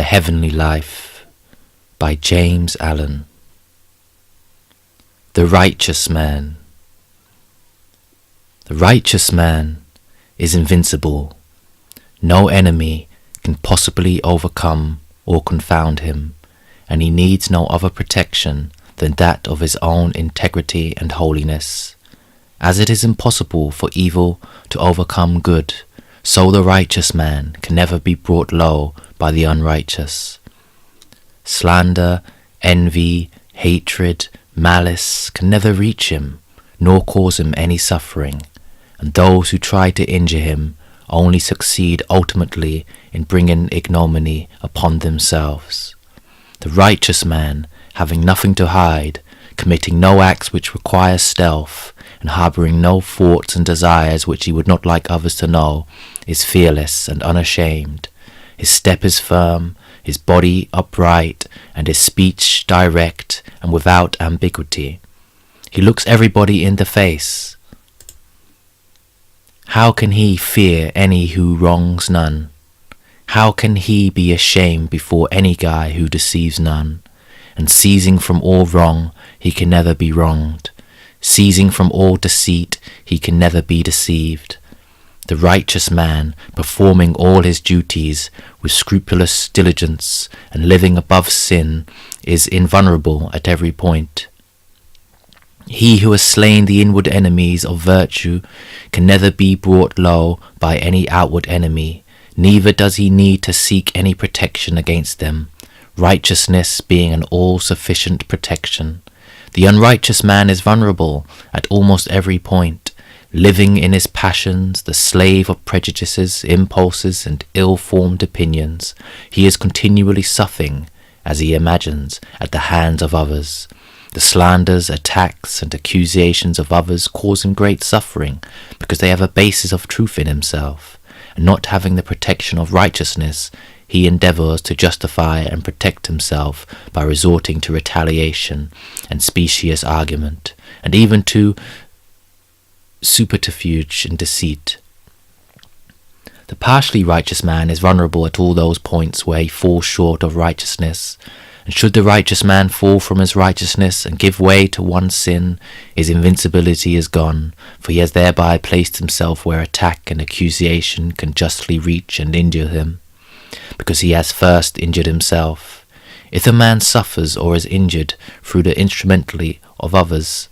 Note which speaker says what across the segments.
Speaker 1: The Heavenly Life by James Allen. The Righteous Man. The righteous man is invincible. No enemy can possibly overcome or confound him, and he needs no other protection than that of his own integrity and holiness. As it is impossible for evil to overcome good, so the righteous man can never be brought low by the unrighteous. Slander, envy, hatred, malice can never reach him, nor cause him any suffering, and those who try to injure him only succeed ultimately in bringing ignominy upon themselves. The righteous man, having nothing to hide, committing no acts which require stealth, and harbouring no thoughts and desires which he would not like others to know, is fearless and unashamed. His step is firm, his body upright, and his speech direct and without ambiguity. He looks everybody in the face. How can he fear any who wrongs none? How can he be ashamed before any guy who deceives none? And ceasing from all wrong, he can never be wronged. Ceasing from all deceit, he can never be deceived. The righteous man, performing all his duties with scrupulous diligence and living above sin, is invulnerable at every point. He who has slain the inward enemies of virtue can never be brought low by any outward enemy, neither does he need to seek any protection against them, righteousness being an all-sufficient protection. The unrighteous man is vulnerable at almost every point, living in his passions, the slave of prejudices, impulses, and ill-formed opinions. He is continually suffering, as he imagines, at the hands of others. The slanders, attacks, and accusations of others cause him great suffering, because they have a basis of truth in himself, and not having the protection of righteousness, he endeavours to justify and protect himself by resorting to retaliation and specious argument, and even to subterfuge and deceit. The partially righteous man is vulnerable at all those points where he falls short of righteousness, and should the righteous man fall from his righteousness and give way to one sin, his invincibility is gone, for he has thereby placed himself where attack and accusation can justly reach and injure him, because he has first injured himself. If a man suffers or is injured through the instrumentality of others,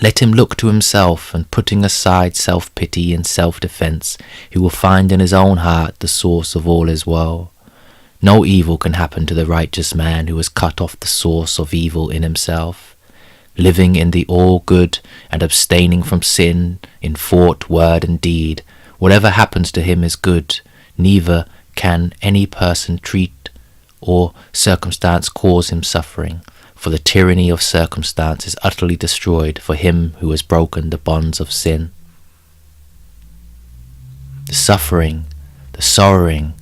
Speaker 1: let him look to himself, and putting aside self-pity and self-defence, he will find in his own heart the source of all his woe. No evil can happen to the righteous man who has cut off the source of evil in himself. Living in the all-good and abstaining from sin in thought, word, and deed, whatever happens to him is good, neither can any person treat or circumstance cause him suffering, for the tyranny of circumstance is utterly destroyed for him who has broken the bonds of sin. The suffering, the sorrowing,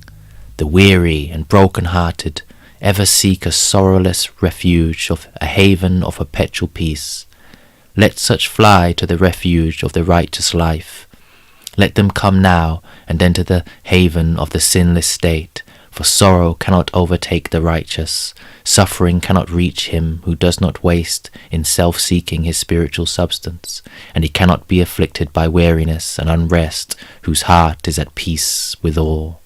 Speaker 1: the weary and broken-hearted ever seek a sorrowless refuge, of a haven of perpetual peace. Let such fly to the refuge of the righteous life. Let them come now and enter the haven of the sinless state, for sorrow cannot overtake the righteous, suffering cannot reach him who does not waste in self-seeking his spiritual substance, and he cannot be afflicted by weariness and unrest whose heart is at peace with all.